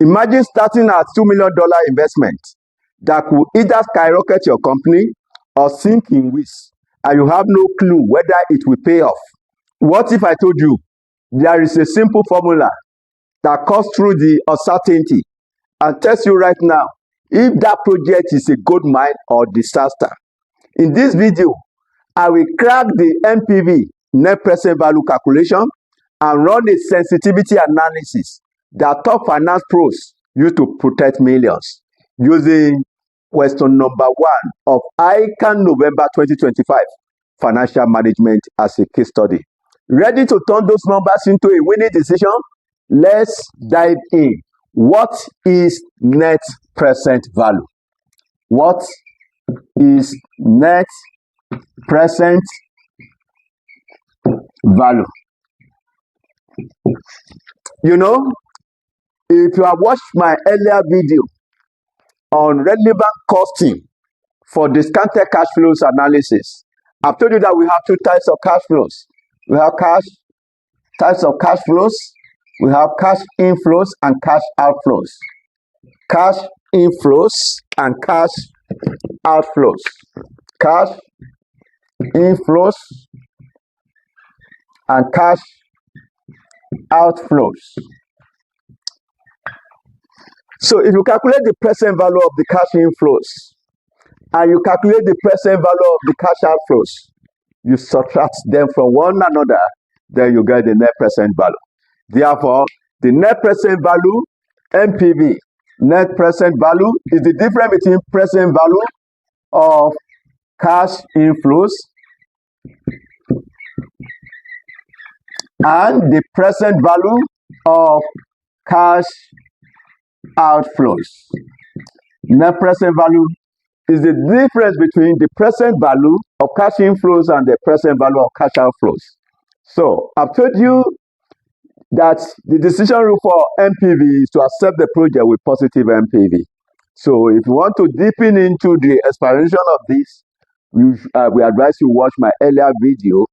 Imagine starting at $2 million investment that could either skyrocket your company or sink in weeks, and you have no clue whether it will pay off. What if I told you there is a simple formula that cuts through the uncertainty and tells you right now if that project is a gold mine or disaster? In this video, I will crack the NPV, net present value calculation, and run a sensitivity analysis that top finance pros use to protect millions using question number 1 of ICAN November 2025 financial management as a case study. Ready to turn those numbers into a winning decision? Let's dive in. What is net present value? What is net present value? You know, if you have watched my earlier video on relevant costing for discounted cash flows analysis, I've told you that we have two types of cash flows. We have types of cash flows. We have cash inflows and cash outflows. Cash inflows and cash outflows. Cash inflows and cash outflows. So if you calculate the present value of the cash inflows and you calculate the present value of the cash outflows, you subtract them from one another, then you get the net present value. Therefore, the net present value, NPV, net present value, is the difference between present value of cash inflows and the present value of cash outflows. Net present value is the difference between the present value of cash inflows and the present value of cash outflows. So I've told you that the decision rule for NPV is to accept the project with positive NPV. So if you want to deepen into the explanation of this, we advise you watch my earlier video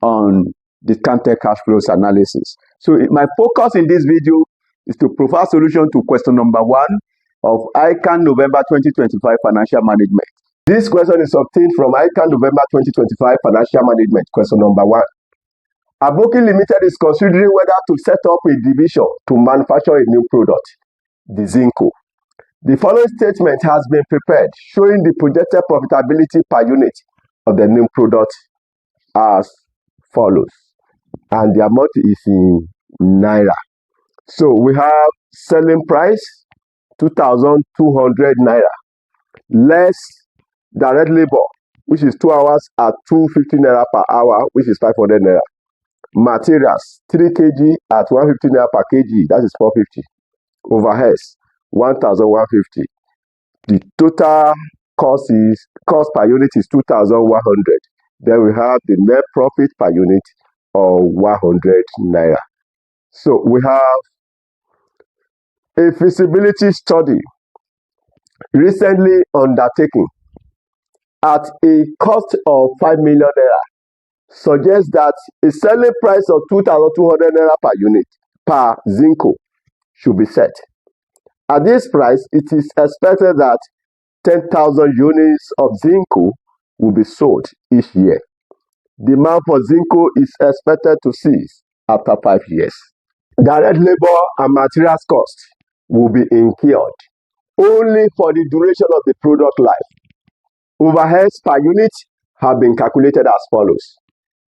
on discounted cash flows analysis. So my focus in this video is to provide solution to question number 1 of ICAN November 2025 financial management. This question is obtained from ICAN November 2025 financial management, question number 1. Aboki Limited is considering whether to set up a division to manufacture a new product, the Zinco. The following statement has been prepared showing the projected profitability per unit of the new product as follows. And the amount is in Naira. So we have selling price 2,200 Naira, less direct labor, which is 2 hours at 250 Naira per hour, which is 500 Naira. Materials 3 kg at 150 Naira per kg, that is 450. Overheads 1,150. The total cost per unit is 2,100. Then we have the net profit per unit of 100 Naira. So we have a feasibility study recently undertaken at a cost of 5 million Naira suggests that a selling price of 2,200 Naira per unit per Zinco should be set. At this price, it is expected that 10,000 units of Zinco will be sold each year. Demand for Zinco is expected to cease after 5 years. Direct labor and materials cost will be incurred only for the duration of the product life. Overheads per unit have been calculated as follows.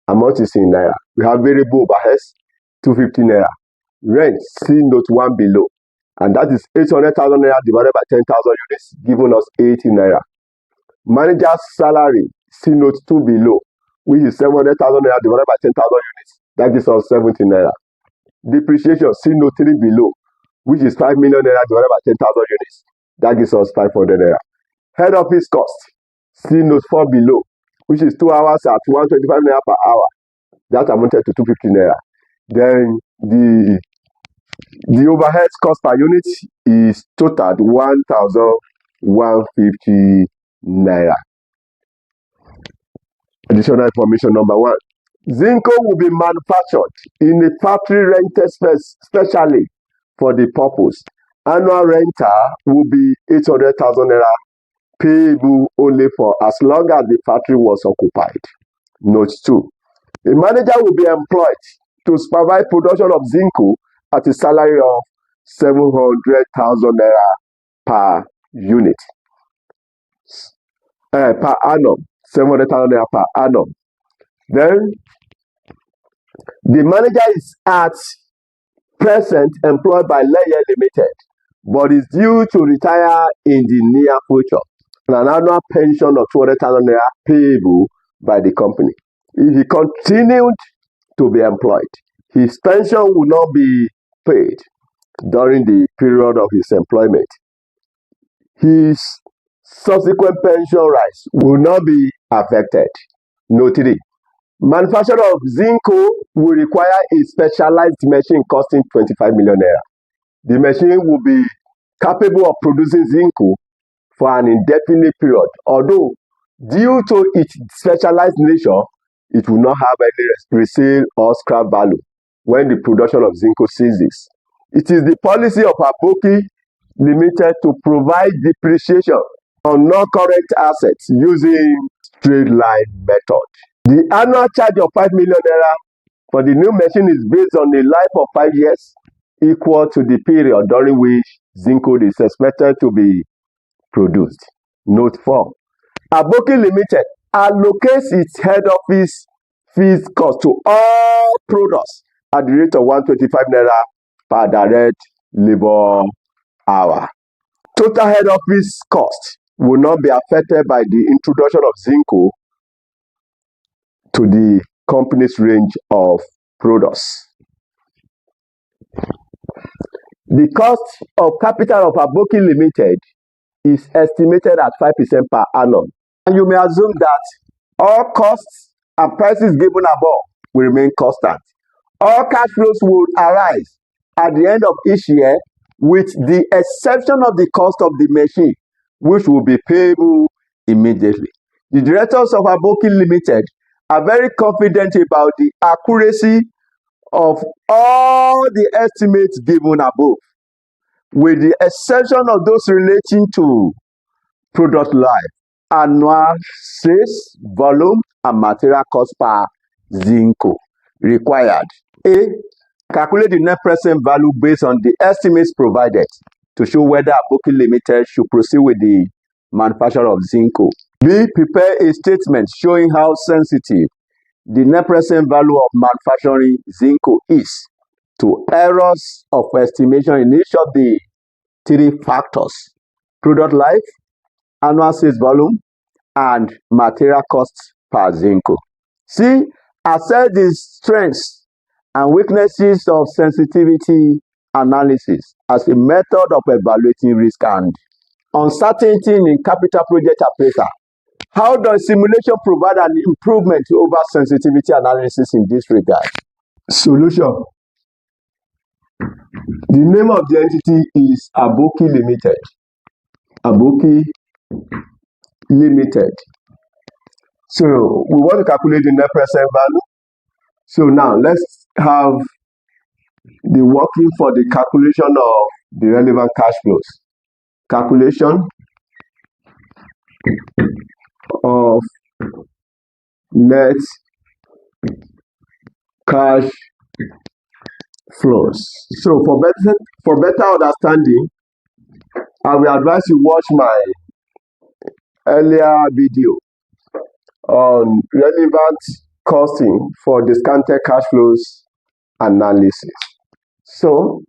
Amount is in Naira. We have variable overheads 250 Naira. Rent, see note 1 below. And that is 800,000 Naira divided by 10,000 units, giving us 80 Naira. Manager's salary, see note 2 below, which is 700,000 Naira divided by 10,000 units. That gives us 70 Naira. Depreciation, see note 3 below, which is 5 million Naira divided by 10,000 units. That gives us 500 Naira. Head office cost, see note 4 below, which is 2 hours at 125 Naira per hour. That amounted to 250 Naira. Then the overhead cost per unit is totaled 1,150 Naira. Additional information number 1. Zinco will be manufactured in a factory rented specially for the purpose Annual rental will be 800,000 naira, payable only for as long as the factory was occupied. Note 2. A manager will be employed to supervise production of Zinco at a salary of 700,000 naira per unit, per annum. 700,000 naira per annum. Then the manager is at present employed by Leye Limited, but is due to retire in the near future. An annual pension of 200,000 naira payable by the company. If he continued to be employed, his pension will not be paid during the period of his employment. His subsequent pension rights will not be affected. Note 3. Manufacturer of Zinco will require a specialized machine costing 25 million naira. The machine will be capable of producing Zinco for an indefinite period, although due to its specialized nature, it will not have any resale or scrap value when the production of Zinco ceases. It is the policy of Aboki Limited to provide depreciation on non-current assets using straight line method. The annual charge of 5 million naira for the new machine is based on a life of 5 years, equal to the period during which Zinco is expected to be produced. Note 4. Aboki Limited allocates its head office fees cost to all products at the rate of 125 naira per direct labor hour. Total head office cost will not be affected by the introduction of Zinco to the company's range of products. The cost of capital of Aboki Limited is estimated at 5% per annum. And you may assume that all costs and prices given above will remain constant. All cash flows will arise at the end of each year, with the exception of the cost of the machine, which will be payable immediately. The directors of Aboki Limited are very confident about the accuracy of all the estimates given above, with the exception of those relating to product life, annual sales volume, and material cost per Zinco required. A. Calculate the net present value based on the estimates provided to show whether Aboki Limited should proceed with the manufacture of Zinco. B. Prepare a statement showing how sensitive the net present value of manufacturing Zinco is to errors of estimation in each of the 3 factors: product life, annual sales volume, and material costs per Zinco. C. Assess the strengths and weaknesses of sensitivity analysis as a method of evaluating risk and uncertainty in capital project appraisal. How does simulation provide an improvement over sensitivity analysis in this regard? Solution. The name of the entity is Aboki Limited. Aboki Limited. So we want to calculate the net present value. So now let's have the working for the calculation of the relevant cash flows. Calculation of net cash flows. So for better understanding, I will advise you watch my earlier video on relevant costing for discounted cash flows analysis. So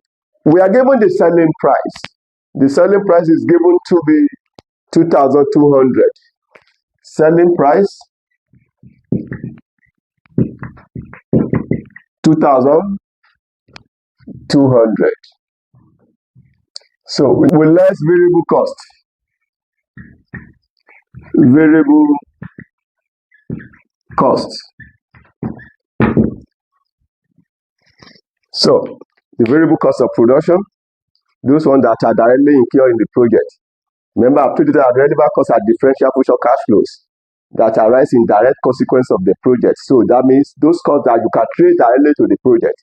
we are given the selling price. The selling price is given to be 2,200. Selling price 2,200. So with less variable cost. Variable cost. So the variable cost of production, those ones that are directly incurred in the project. Remember, I've told you that relevant costs are differential future cash flows that arise in direct consequence of the project. So that means those costs that you can trace directly to the project.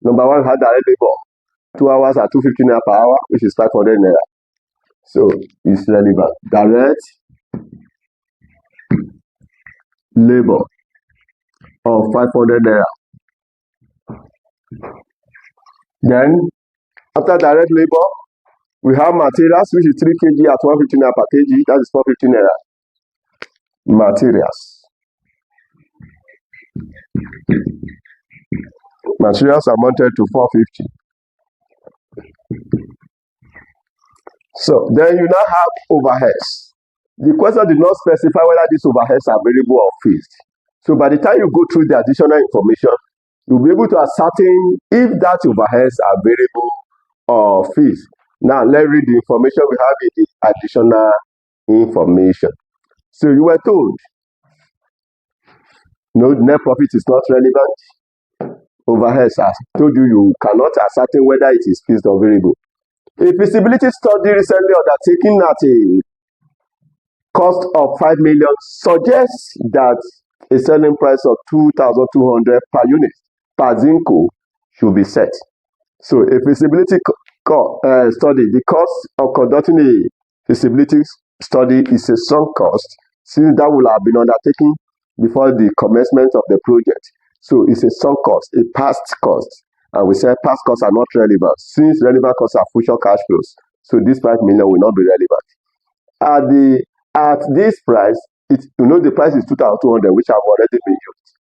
Number one, had direct labor. 2 hours at 250 naira per hour, which is 500 naira. So it's relevant. Direct labor of 500 naira. Then after direct labor, we have materials, which is 3 kg at 150 naira per kg. That is 450 naira. Materials amounted to 450. So then you now have overheads. The question did not specify whether these overheads are variable or fixed. So by the time you go through the additional information, you'll be able to ascertain if that overheads are variable or fixed. Now let's read the information we have in the additional information. So you were told, no, net profit is not relevant. Overheads, as I told you, you cannot ascertain whether it is fixed or variable. A feasibility study recently undertaken at a cost of 5 million suggests that a selling price of 2,200 per unit per Zinco should be set. So a feasibility study, the cost of conducting a feasibility study is a sunk cost, since that will have been undertaken before the commencement of the project. So it's a sunk cost, a past cost. And we say past costs are not relevant, since relevant costs are future cash flows. So this 5 million will not be relevant. At this price, the price is 2,200, which have already been used.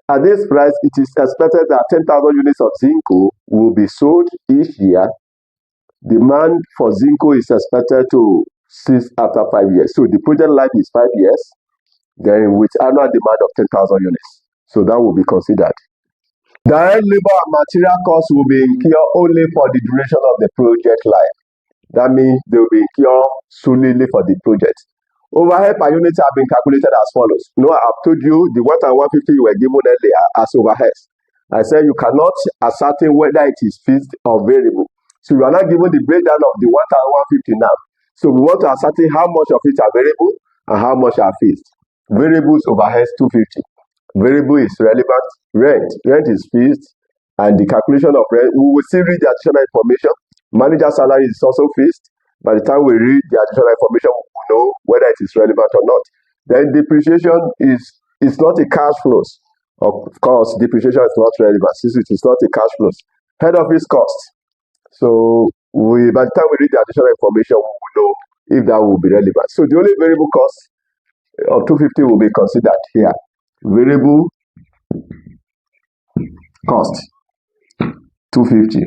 At this price, it is expected that 10,000 units of Zinco will be sold each year. Demand for Zinco is expected to cease after 5 years. So the project life is 5 years, then with annual demand of 10,000 units. So that will be considered. Direct labor and material costs will be incurred only for the duration of the project life. That means they will be incurred solely for the project. Overhead per unit have been calculated as follows. I've told you the 1,150 you were given earlier as overheads. I said you cannot ascertain whether it is fixed or variable. So you are not given the breakdown of the 1,150 now. So we want to ascertain how much of it are variable and how much are fixed. Variables overheads 250. Variable is relevant. Rent is fixed, and the calculation of rent, we will still read the additional information. Manager salary is also fixed. By the time we read the additional information, we will know whether it is relevant or not. Then depreciation is not a cash flows. Of course, depreciation is not relevant since it is not a cash flows. Head office cost. So by the time we read the additional information, we will know if that will be relevant. So the only variable cost of 250 will be considered here. Variable cost 250.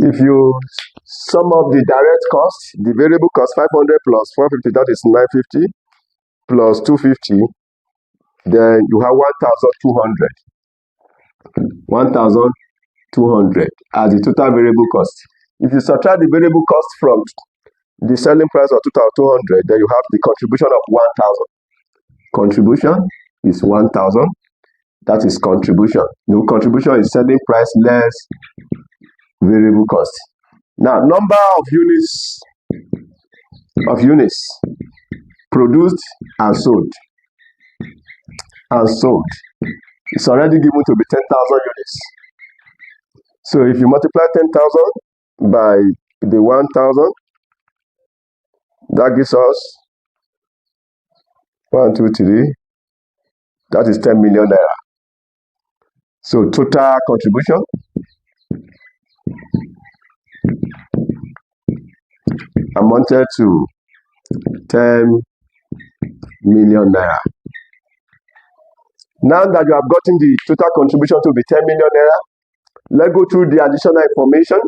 If you sum up the direct cost, the variable cost 500 plus 450, that is 950 plus 250, then you have 1,200. 1,200 as the total variable cost. If you subtract the variable cost from the selling price of 2,200, then you have the contribution of 1,000. Contribution is 1,000. That is contribution. No, contribution is selling price less variable cost. Now, number of units produced and sold. It's already given to be 10,000 units. So if you multiply 10,000 by the 1,000, that gives us 1, 2, 3. That is 10 million naira. So total contribution amounted to 10 million naira. Now that you have gotten the total contribution to be 10 million naira, let's go through the additional information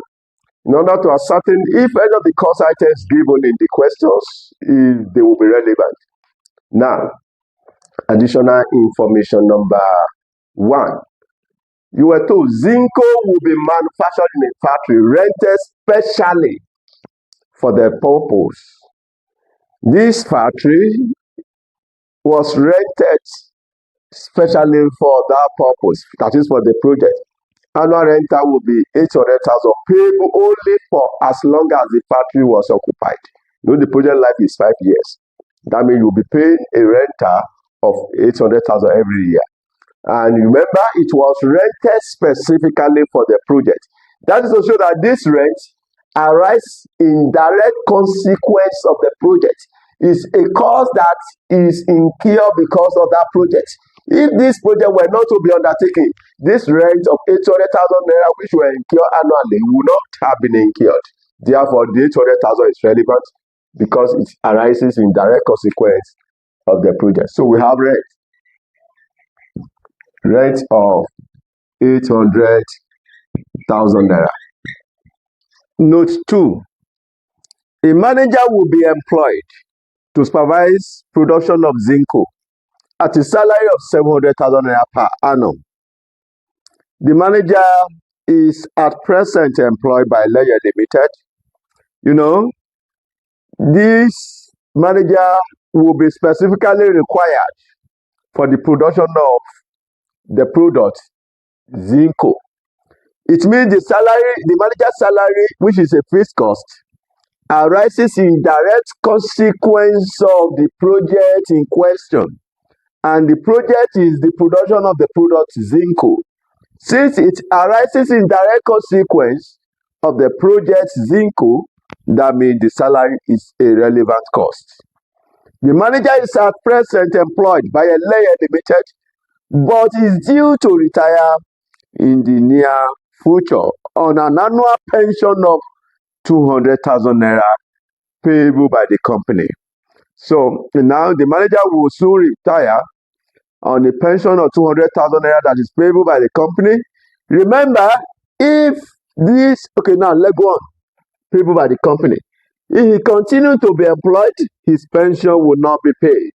in order to ascertain if any of the cost items given in the questions, if they will be relevant. Now, additional information number 1. You were told Zinco will be manufactured in a factory rented specially for the purpose. This factory was rented specially for that purpose, that is for the project. Annual rental will be 800,000, payable only for as long as the factory was occupied. The project life is 5 years. That means you'll be paying a rental of 800,000 every year. And remember, it was rented specifically for the project. That is to show that this rent arises in direct consequence of the project. Is a cost that is incurred because of that project. If this project were not to be undertaken, this rent of 800,000 naira which were incurred annually would not have been incurred. Therefore, the 800,000 is relevant because it arises in direct consequence of the project. So we have rent of 800,000 naira. Note 2. A manager will be employed to supervise production of Zinco at a salary of 700,000 naira per annum. The manager is at present employed by Leye Limited. This manager will be specifically required for the production of the product Zinco. It means the manager's salary, which is a fixed cost, arises in direct consequence of the project in question, and the project is the production of the product Zinco. Since it arises in direct consequence of the project Zinco, that means the salary is a relevant cost. The manager is at present employed by a Leye Limited, but is due to retire in the near future on an annual pension of 200,000 naira payable by the company. So now the manager will soon retire on a pension of 200,000 naira that is payable by the company. Remember, if this, okay, now let's go on, payable by the company. If he continues to be employed, his pension will not be paid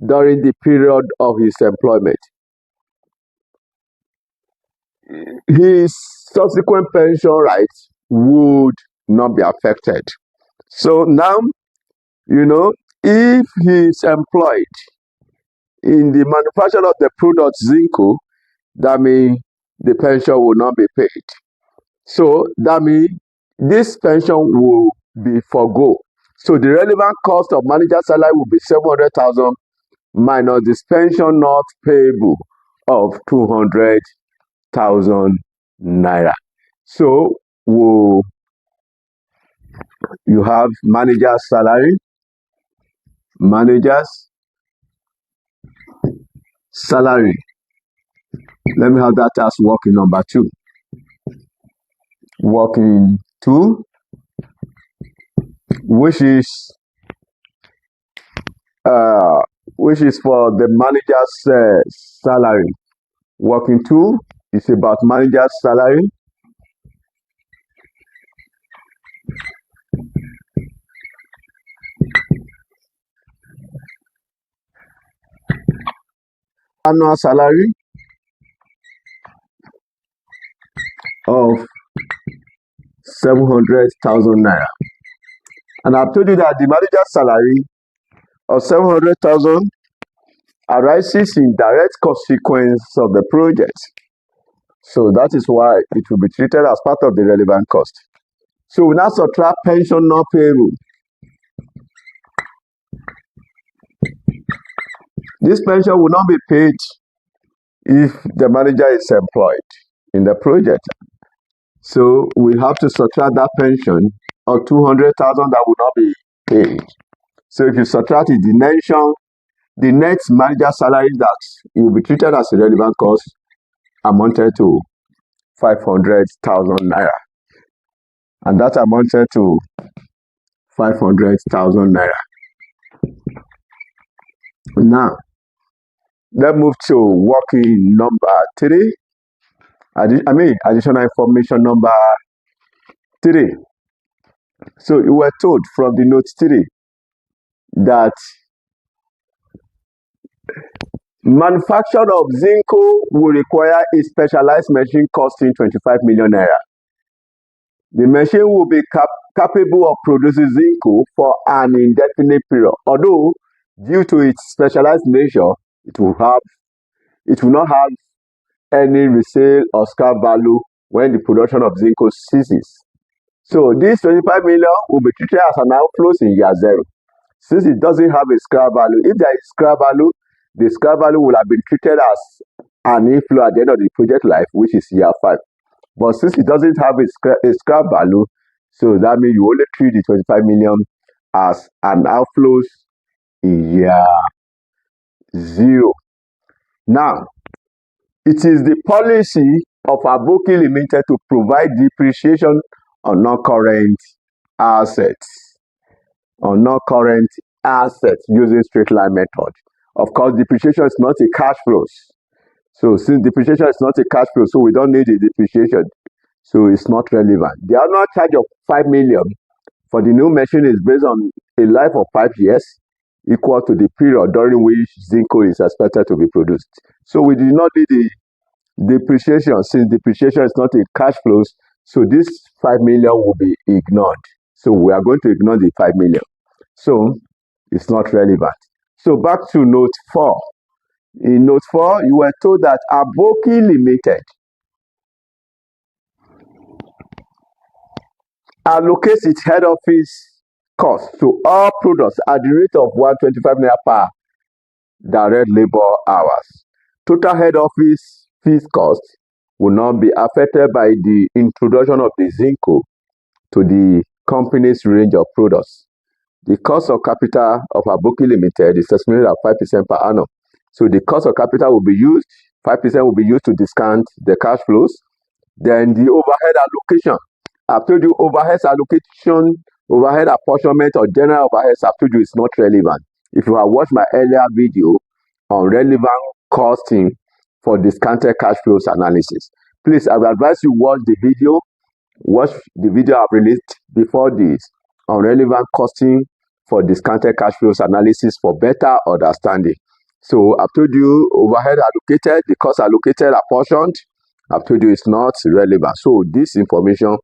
during the period of his employment. His subsequent pension rights would not be affected. So now, if he is employed in the manufacture of the product Zinco, that means the pension will not be paid. So that means this pension will be forgo. So the relevant cost of manager's salary will be 700,000 minus this pension not payable of 200,000 naira. So you have manager's salary, Let me have that as working number 2. Working 2, which is for the manager's salary. Working 2 is about manager's salary. Annual salary of 700,000 naira. And I've told you that the manager's salary of 700,000 arises in direct consequence of the project. So that is why it will be treated as part of the relevant cost. So we now subtract pension not payable. This pension will not be paid if the manager is employed in the project. So we have to subtract that pension of 200,000 that will not be paid. So if you subtract it, the net manager salary that will be treated as a relevant cost amounted to 500,000 naira. And that amounted to 500,000 naira. Now, let's move to working number 3. Additional information number 3. So you were told from the note 3 that manufacture of Zinco will require a specialized machine costing 25 million naira. The machine will be capable of producing Zinco for an indefinite period. Although, due to its specialized nature, it will not have any resale or scrap value when the production of Zinco ceases. So this 25 million will be treated as an outflow in year 0. Since it doesn't have a scrap value, if there is scrap value, the scrap value will have been treated as an inflow at the end of the project life, which is year 5. But since it doesn't have a scrap value, so that means you only treat the 25 million as an outflows in year 0. Now, it is the policy of Aboki Limited to provide depreciation on non-current assets. Using straight line method. Of course, depreciation is not a cash flows. So since depreciation is not a cash flow, so we don't need the depreciation. So it's not relevant. The annual charge of 5 million for the new machine is based on a life of 5 years, equal to the period during which Zinco is expected to be produced. So we do not need the depreciation, since depreciation is not a cash flows. So this 5 million will be ignored. So we are going to ignore the 5 million. So it's not relevant. So back to note 4. In note 4, you were told that Aboki Limited allocates its head office cost to all products at the rate of 125 naira per direct labor hours. Total head office fees cost will not be affected by the introduction of the Zinco to the company's range of products. The cost of capital of Aboki Limited is estimated at 5% per annum. So the cost of capital will be used, 5% will be used to discount the cash flows. Then the overhead allocation. I've told you overhead allocation, overhead apportionment or general overheads, I've told you it's not relevant. If you have watched my earlier video on relevant costing for discounted cash flows analysis, please, I will advise you watch the video I've released before this on relevant costing for discounted cash flows analysis for better understanding. So I've told you overhead allocated, the cost allocated, apportioned. I've told you it's not relevant. So this information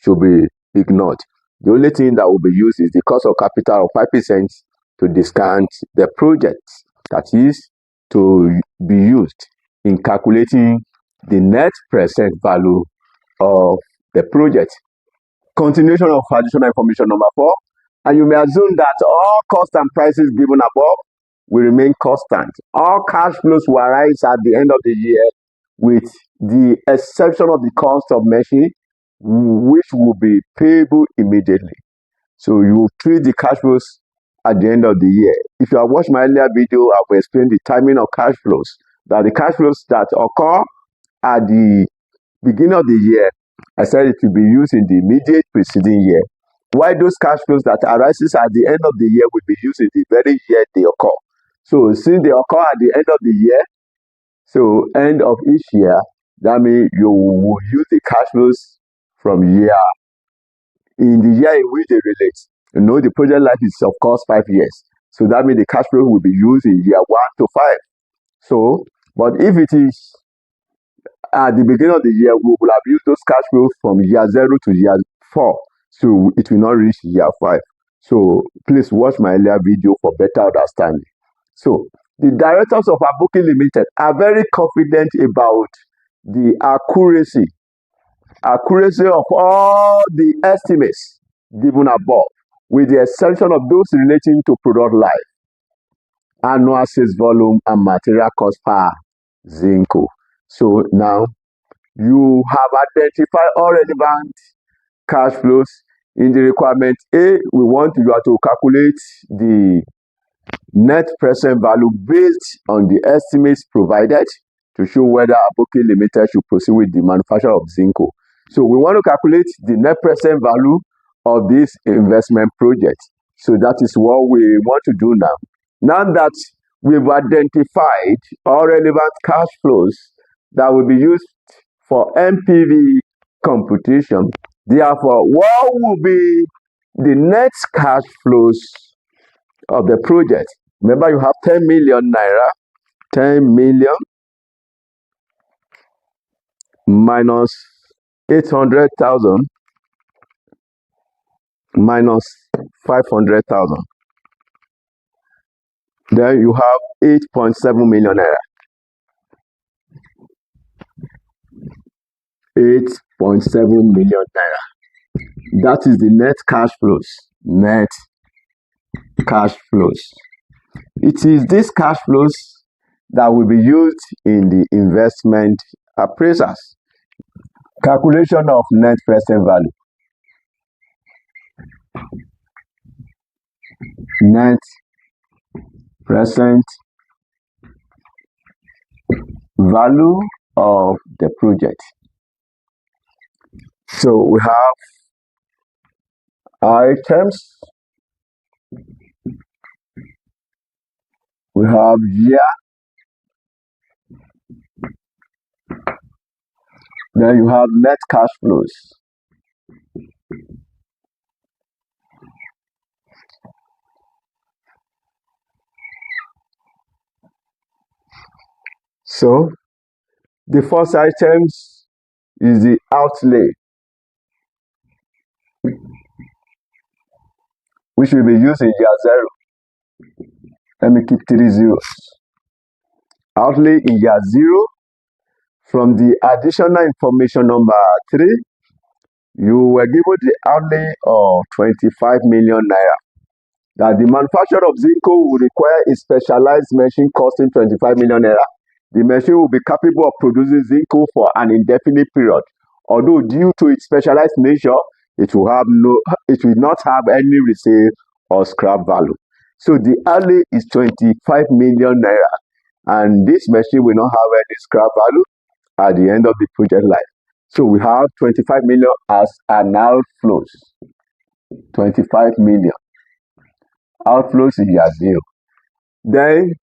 should be ignored. The only thing that will be used is the cost of capital of 5% to discount the project. That is to be used in calculating the net present value of the project. Continuation of additional information number 4. And you may assume that all costs and prices given above will remain constant. All cash flows will arise at the end of the year, with the exception of the cost of machine, which will be payable immediately. So you will treat the cash flows at the end of the year. If you have watched my earlier video, I will explain the timing of cash flows. That the cash flows that occur at the beginning of the year, I said it will be used in the immediate preceding year. While those cash flows that arises at the end of the year will be used in the very year they occur. So since they occur at the end of the year, so end of each year, that means you will use the cash flows from year in the year in which they relate. You know, the project life is of course 5 years. So that means the cash flow will be used in year 1 to 5. So, but if it is at the beginning of the year, we will have used those cash flows from year 0 to year 4. So it will not reach year 5. So please watch my earlier video for better understanding. So the directors of Aboki Limited are very confident about the accuracy of all the estimates given above, with the exception of those relating to product life, annual sales volume, and material cost per Zinco. So now you have identified all relevant cash flows. In the requirement A, we want you to calculate the net present value based on the estimates provided to show whether Aboki Limited should proceed with the manufacture of Zinco. So we want to calculate the net present value of this investment project. So that is what we want to do now. Now that we've identified all relevant cash flows that will be used for NPV computation, therefore, what will be the net cash flows of the project? Remember, you have 10 million naira, 10 million minus 800,000 minus 500,000. Then you have 8.7 million naira. 8.7 million naira. That is the net cash flows. Net cash flows. It is these cash flows that will be used in the investment appraisals. Calculation of net present value. Net present value of the project. So we have items, we have year, then you have net cash flows. So the first items is the outlay, which will be used in year 0. Let me keep 3 zeros. Outlay in year 0. From the additional information number 3, you were given the outlay of 25 million naira. That the manufacturer of Zinco will require a specialized machine costing 25 million naira. The machine will be capable of producing Zinco for an indefinite period. Although due to its specialized nature, it will not have any resale or scrap value. So the outlay is 25 million naira, and this machine will not have any scrap value at the end of the project life. So we have 25 million as an outflows. 25 million. Outflows in year 0. Then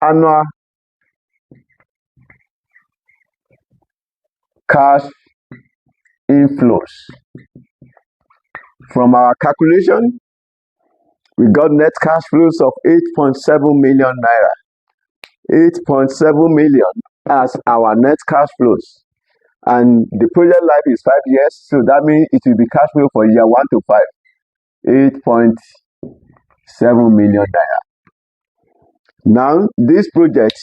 annual cash inflows. From our calculation, we got net cash flows of 8.7 million naira. 8.7 million as our net cash flows. And the project life is 5 years, so that means it will be cash flow for year 1 to 5. 8.7 million naira. Now, this project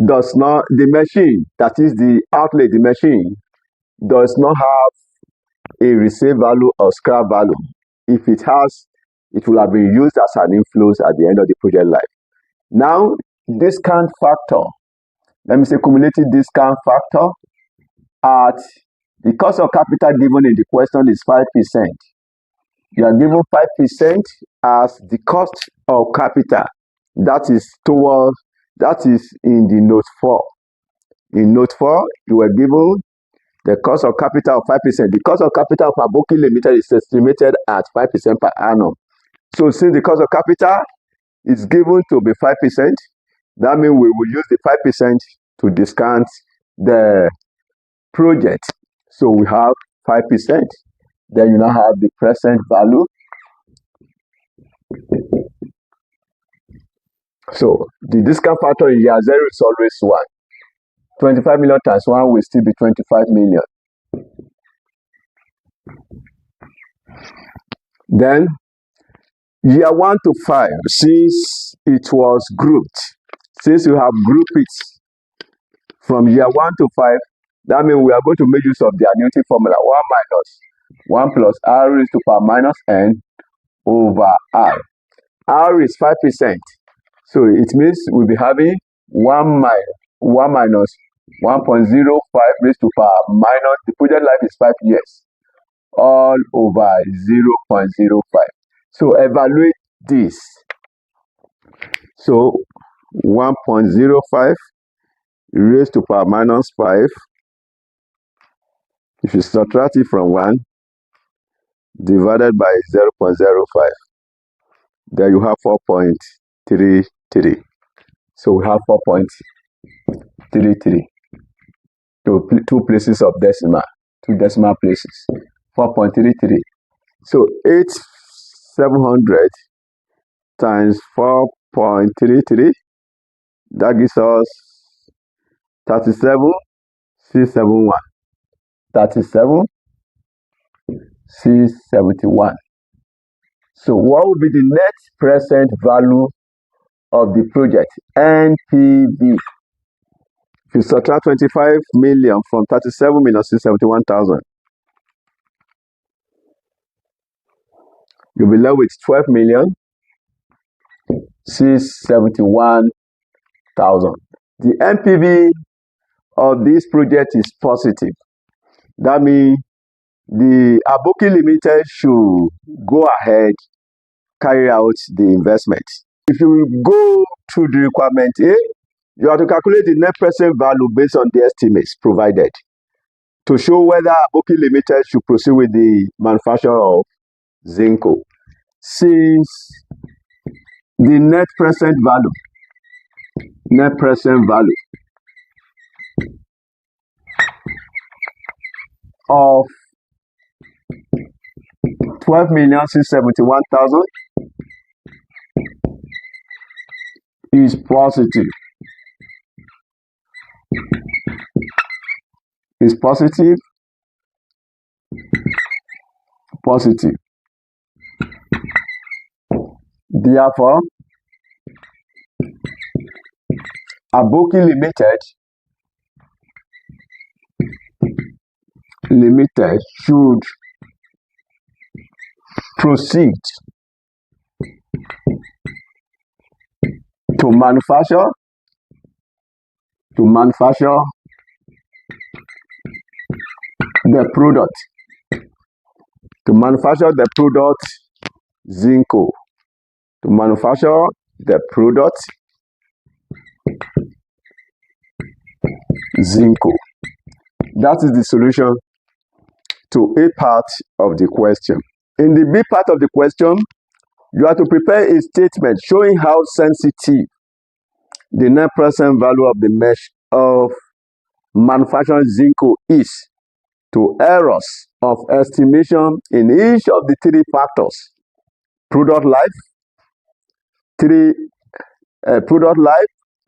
does not, the machine, that is the outlay, the machine does not have a resale value or scrap value. If it has, it will have been used as an inflows at the end of the project life. Now, discount factor. Let me say cumulative discount factor at the cost of capital given in the question is 5%. You are given 5% as the cost of capital. That is in the note 4. In note 4, you were given the cost of capital of 5%. The cost of capital of Aboki Limited is estimated at 5% per annum. So since the cost of capital is given to be 5%, that means we will use the 5% to discount the project. So we have 5%. Then you now have the present value. So the discount factor in year 0 is always 1. 25 million times 1 will still be 25 million. Then year 1 to 5, since it was grouped, since you have grouped it from year 1 to 5, that means we are going to make use of the annuity formula 1 plus R raised to power minus N over R. R is 5%. So it means we'll be having 1 minus 1.05 raised to power minus, the project life is 5 years, all over 0.05. So evaluate this. So 1.05 raised to power minus 5. If you subtract it from 1, divided by 0.05, then you have 4.33. So we have 4.33. Two places of decimal, 2 decimal places, 4.33. So 8,700 times 4.33, that gives us 37,671. 37,671. So what will be the net present value of the project? NPV. If you subtract 25 million from 37,671,000, you'll be left with 12,671,000. The NPV of this project is positive. That means the Aboki Limited should go ahead, carry out the investment. If you go to the requirement A, you have to calculate the net present value based on the estimates provided to show whether Aboki Limited should proceed with the manufacture of Zinco. Since the net present value of 12,671,000 is positive. Positive. Therefore, Aboki Limited should proceed to manufacture the product Zinco. To manufacture the product Zinco. That is the solution to A part of the question. In the B part of the question, you have to prepare a statement showing how sensitive the net present value of the mesh of manufacturing Zinco is to errors of estimation in each of the three factors: product life,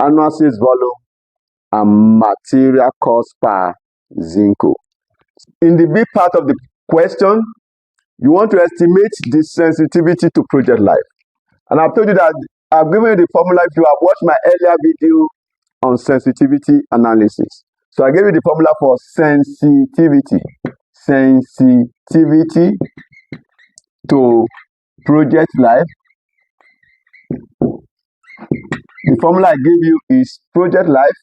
annual sales volume, and material cost per Zinco. In the B part of the question, you want to estimate the sensitivity to project life. And I've told you that I've given you the formula if you have watched my earlier video on sensitivity analysis. So I gave you the formula for sensitivity to project life. The formula I gave you is project life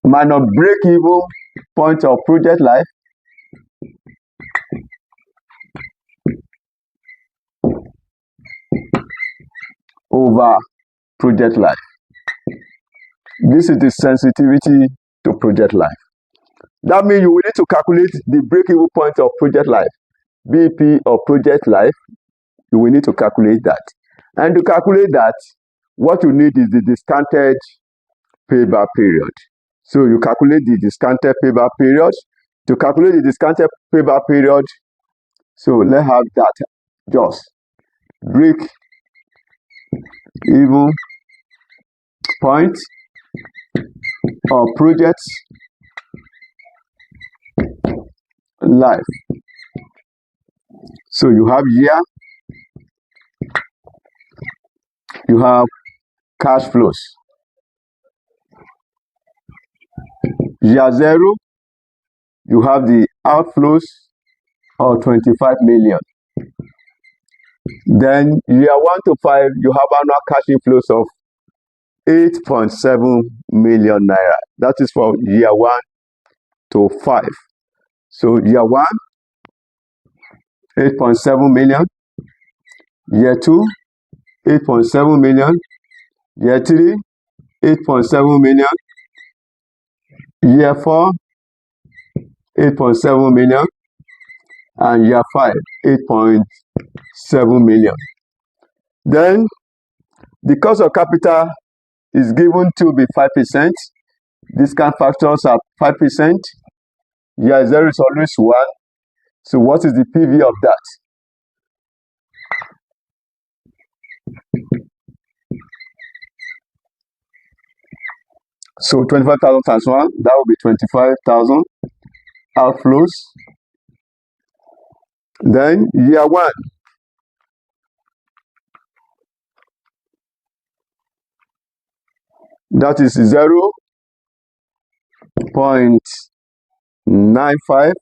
minus break-even point of project life over project life. This is the sensitivity to project life. That means you will need to calculate the break-even point of project life, BP of project life. You will need to calculate that. And to calculate that, what you need is the discounted payback period. So you calculate the discounted payback period. To calculate the discounted payback period, so let's have that just break even point of project life. So you have year, you have cash flows. Year 0, you have the outflows of 25 million. Then year 1 to 5, you have annual cash inflows of 8.7 million naira. That is for year 1 to 5. So year 1, 8.7 million. Year 2, 8.7 million. Year 3, 8.7 million. Year 4, 8.7 million. And year 5, 8.7 million. Then the cost of capital is given to be 5%. Discount factors are 5%. Year 0 is always 1. So what is the PV of that? So 25,000 times 1, that will be 25,000 outflows. Then year 1, that is 0.95.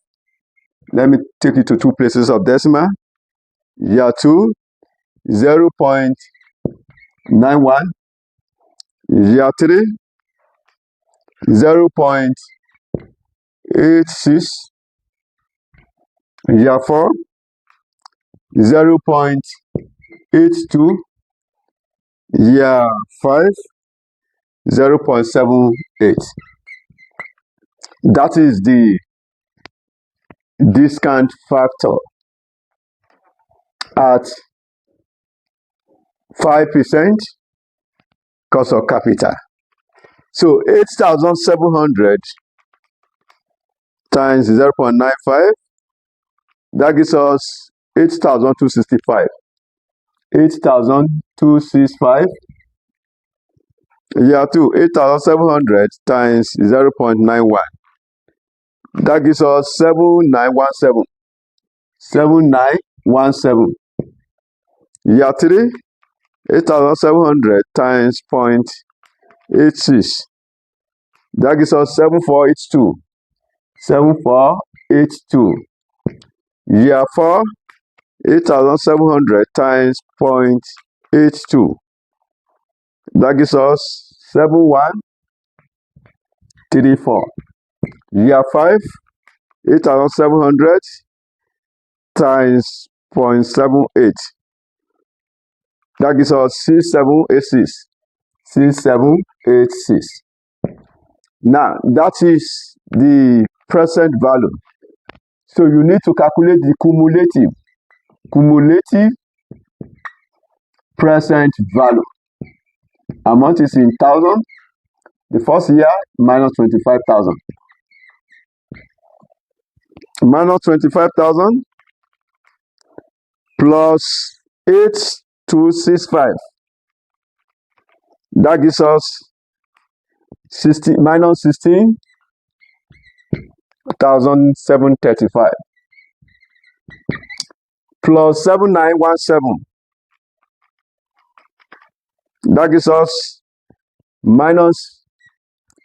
Let me take it to 2 places of decimal. Year 2, 0.91. Year 3, 0.86. Year 4, 0.82. Year 5, 0.78. That is the discount factor at 5% cost of capital. So 8,700 times 0.95, that gives us 8,265. 8,265. Year 2, 8,700 times 0.91. That gives us 7,917. 7,917. Year 3, 8,700 times 0.86. That gives us 7,482. 7,482. Year 4, 8,700 times 0.82. That gives us 7,134. Year 5, 8,700 times 0.78. That gives us 6,786. 6,786. Now, that is the present value. So you need to calculate the cumulative present value. Amount is in thousand. The first year minus 25,000. Minus 25,000 plus 8,265. That gives us 16 minus 16,735 plus 7,917. That gives us minus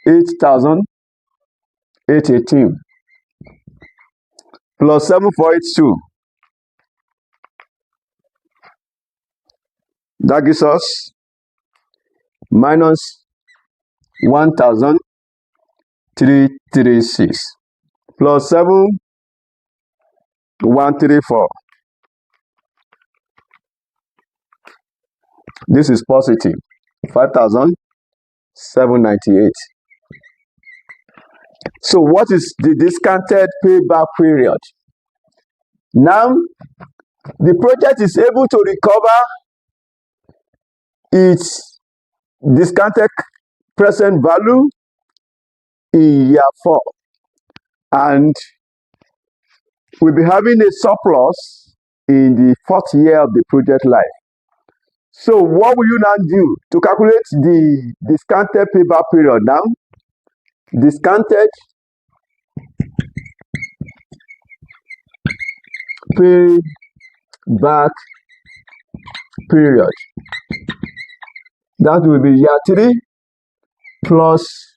8,818 plus 7,482. That gives us minus 1,336 plus 7,134. This is positive 5,798. So what is the discounted payback period? Now, the project is able to recover its discounted present value in year 4, and we'll be having a surplus in the 4th year of the project life. So what will you now do to calculate the discounted payback period? Now, discounted payback period. That will be year 3 plus.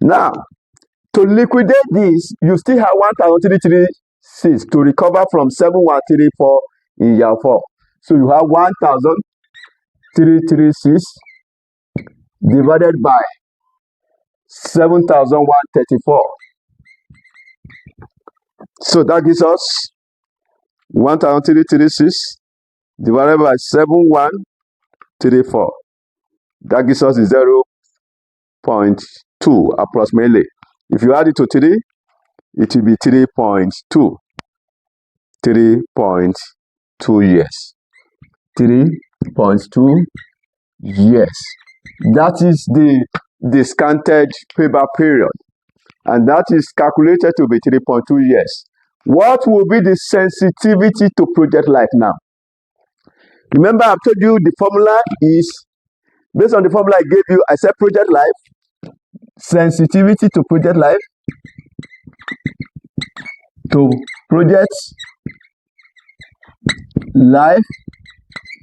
Now, to liquidate this, you still have 1,336 to recover from 7,134 in year 4. So you have 1,336 divided by 7,134. So that gives us 1,336 divided by 7,134. That gives us 0.2 approximately. If you add it to 3, it will be 3.2. 3.2 years. 3.2 years. That is the discounted payback period, and that is calculated to be 3.2 years. What will be the sensitivity to project life now? Remember, I've told you the formula is based on the formula I gave you. I said project life, sensitivity to project life,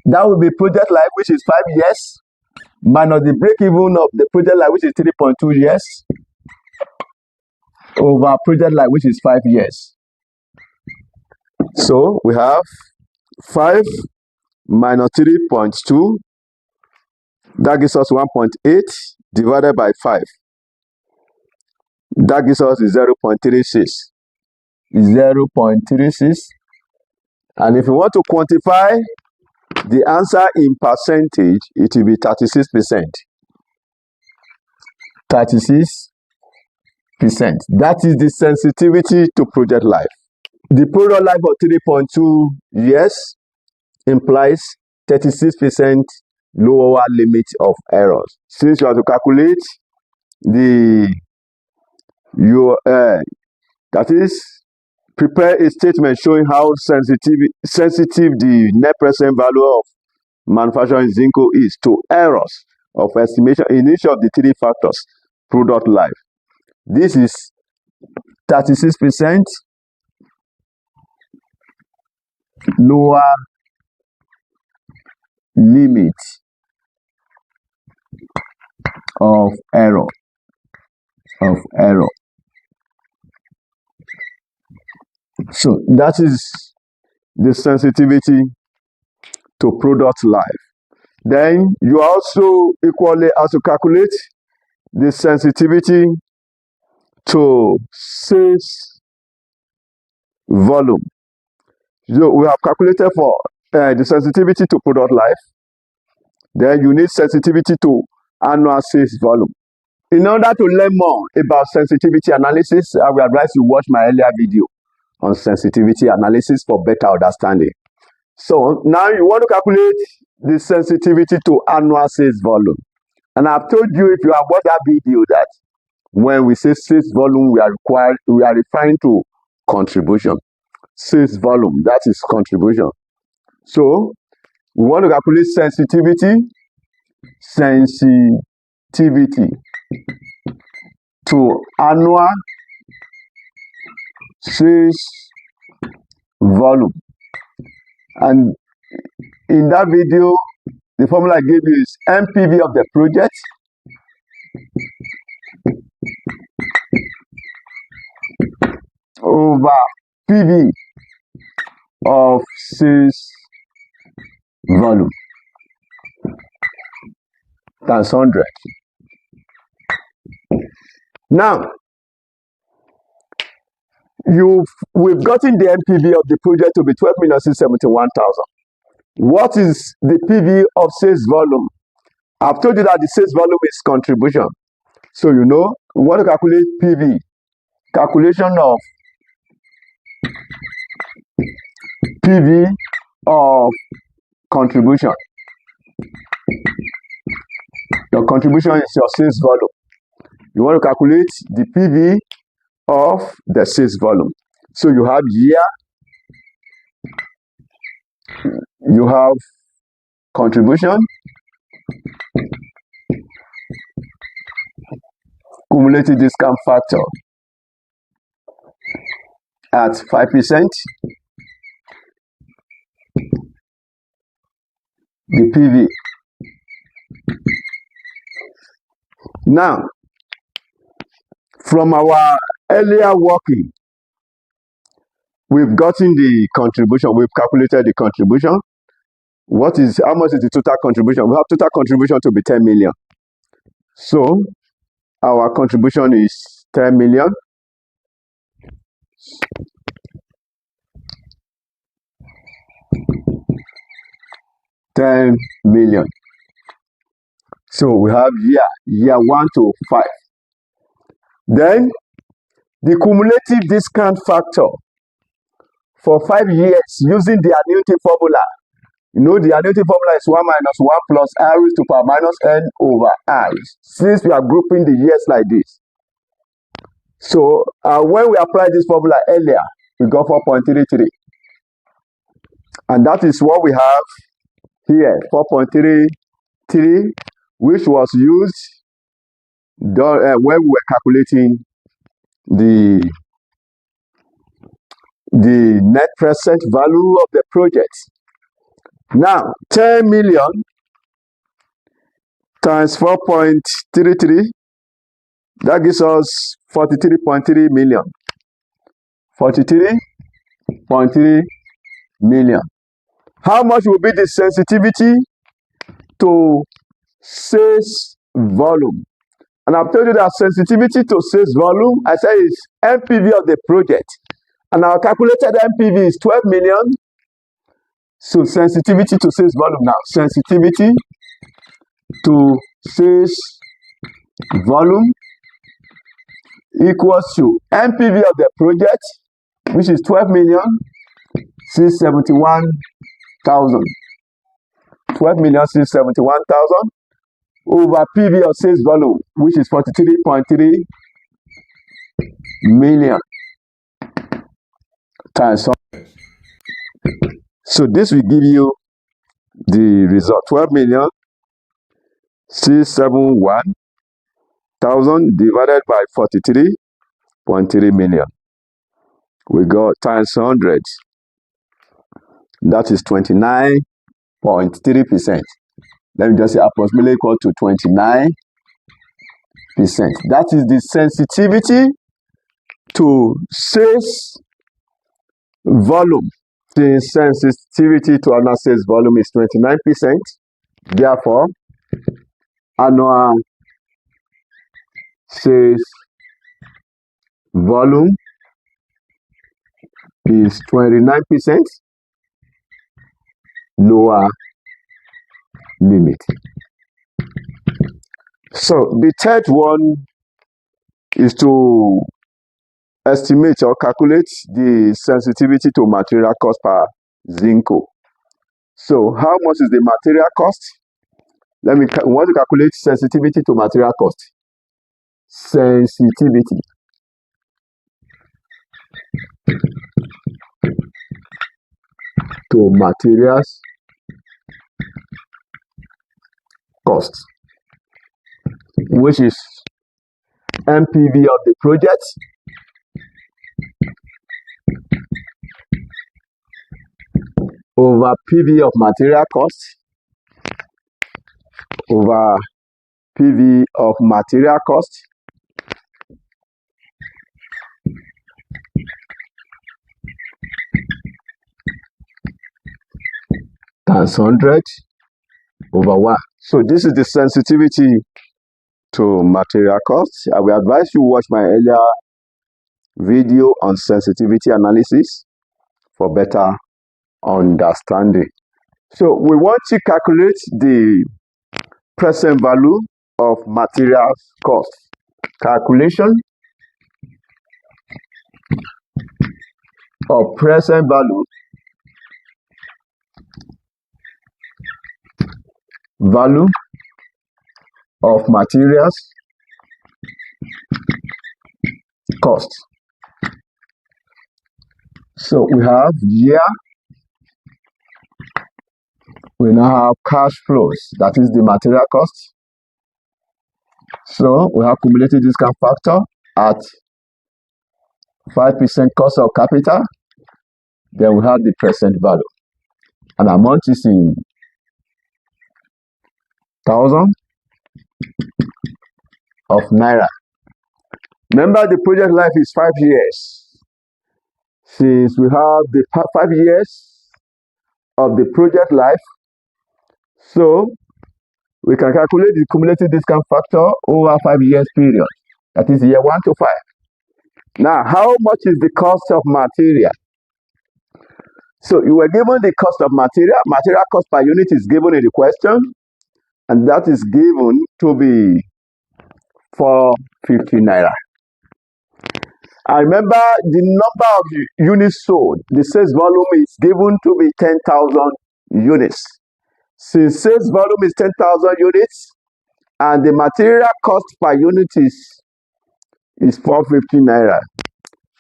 that will be project life, which is 5 years, minus the break-even of the project life, which is 3.2 years, over project life, which is 5 years. So we have 5 minus 3.2, that gives us 1.8 divided by 5. That gives us 0.36. 0.36. And if you want to quantify the answer in percentage, it will be 36%. 36%. That is the sensitivity to project life. The product life of 3.2 years implies 36% lower limit of errors. Since you have to calculate that is, prepare a statement showing how sensitive the net present value of manufacturing Zinco is to errors of estimation in each of the three factors product life. This is 36% lower limit of error. So that is the sensitivity to product life. Then you also equally have to calculate the sensitivity to sales volume. So we have calculated for the sensitivity to product life. Then you need sensitivity to annual sales volume. In order to learn more about sensitivity analysis, I will advise you watch my earlier video on sensitivity analysis for better understanding. So now you want to calculate the sensitivity to annual sales volume. And I've told you, if you have watched that video, that when we say sales volume, we are referring to contribution. Sales volume, that is contribution. So we want to calculate sensitivity to annual sales volume. And in that video, the formula I gave you is NPV of the project over PV of sales volume times 100. Now, we've gotten the NPV of the project to be 12,671,000. What is the PV of sales volume? I've told you that the sales volume is contribution. So we want to calculate PV. Calculation of PV of contribution. Your contribution is your sales volume. You want to calculate the PV of the sales volume. So you have year, you have contribution, cumulative discount factor at 5%, the PV. Now, from our earlier working, we've gotten the contribution. We've calculated the contribution. How much is the total contribution? We have total contribution to be 10 million. So our contribution is 10 million. $10 million. So we have year 1 to 5. Then the cumulative discount factor for 5 years using the annuity formula. The annuity formula is 1 minus 1 plus I raised to power minus n over I. Since we are grouping the years like this. So when we applied this formula earlier, we got 4.33. And that is what we have here, 4.33, which was used when we were calculating the net present value of the project. Now, 10 million times 4.33, that gives us 43.3 million. 43.3 million. How much will be the sensitivity to sales volume? And I've told you that sensitivity to sales volume, I said, is NPV of the project. And our calculated NPV is 12 million. So sensitivity to sales volume now. Sensitivity to sales volume equals to NPV of the project, which is 12 million 671,000. 12 million 671,000 over PV of sales volume, which is 43.3 million times 100. So this will give you the result: 12 million 671,000 divided by 43.3 million. We got times 100. That is 29.3%. Let me just say approximately equal to 29%. That is the sensitivity to sales volume. The sensitivity to annual sales volume is 29%. Therefore, annual sales volume is 29% lower limit. So the third one is to estimate or calculate the sensitivity to material cost per Zinco. So how much is the material cost? We want to calculate sensitivity to material cost. Sensitivity to materials cost, which is NPV of the project over PV of material cost over PV of material cost times 100 over 1. So this is the sensitivity to material cost. I will advise you watch my earlier video on sensitivity analysis for better understanding. So we want to calculate the present value of materials cost. Calculation of present value of materials cost. So we have year, we now have cash flows, that is the material cost. So we have cumulative discount factor at 5% cost of capital. Then we have the present value. And amount is in thousand of naira. Remember, the project life is 5 years. Since we have the 5 years of the project life, so we can calculate the cumulative discount factor over 5 years period. That is year 1 to 5. Now, how much is the cost of material? So you were given the cost of material. Material cost per unit is given in the question, and that is given to be 450 naira. I remember the number of units sold. The sales volume is given to be 10,000 units. Since sales volume is 10,000 units, and the material cost per unit is 450 naira.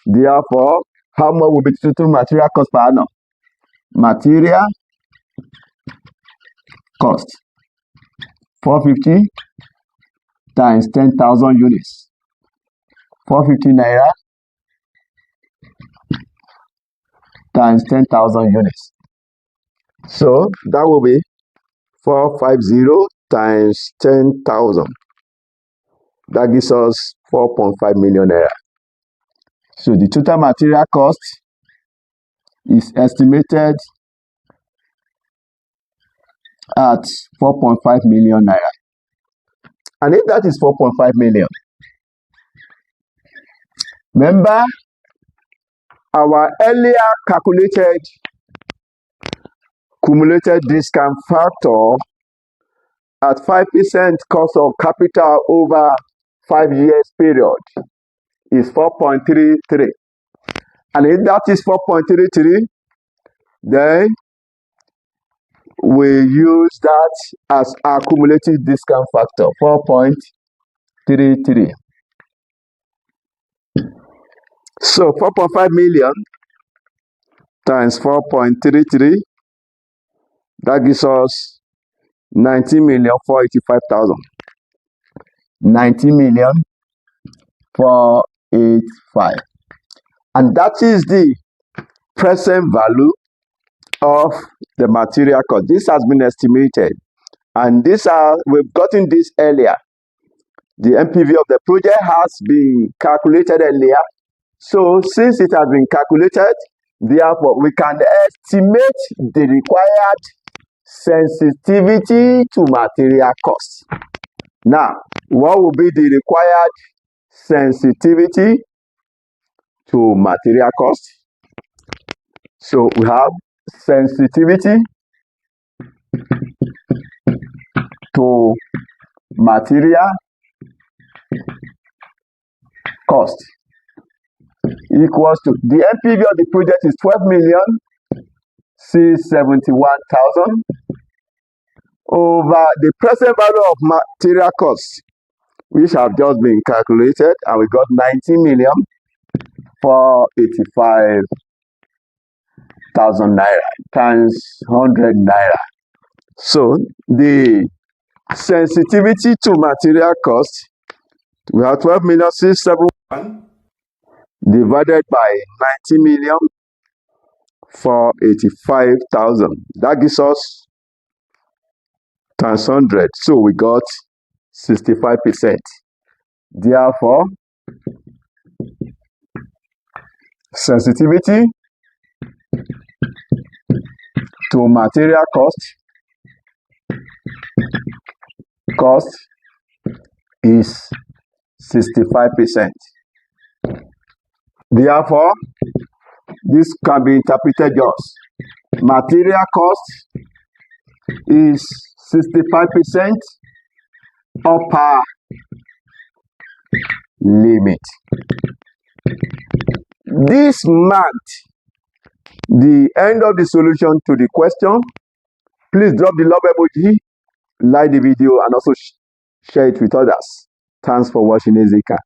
Therefore, how much will be the total material cost per annum? Material cost 450 times 10,000 units. 450 naira times 10,000 units. So that will be 450 times 10,000. That gives us 4.5 million naira. So the total material cost is estimated at 4.5 million naira. And if that is 4.5 million, remember our earlier calculated cumulated discount factor at 5% cost of capital over 5 years period is 4.33. And if that is 4.33, then we use that as our cumulative discount factor, 4.33. So 4.5 million times 4.33, that gives us 19,485,000. 19,485. And that is the present value of the material cost. This has been estimated. And we've gotten this earlier. The NPV of the project has been calculated earlier. So since it has been calculated, therefore we can estimate the required sensitivity to material cost. Now, what will be the required sensitivity to material cost? So we have sensitivity to material cost equals to the NPV of the project is 12,671,000 over the present value of material costs, which have just been calculated, and we got 19,485,000 naira times 100 naira. So the sensitivity to material cost, we have 12,671,000 divided by 19,485,000. That gives us times 100. So we got 65%. Therefore, sensitivity to material cost is 65%. Therefore, this can be interpreted as material cost is 65% upper limit. This marked the end of the solution to the question. Please drop the love emoji, like the video, and also share it with others. Thanks for watching ACCA.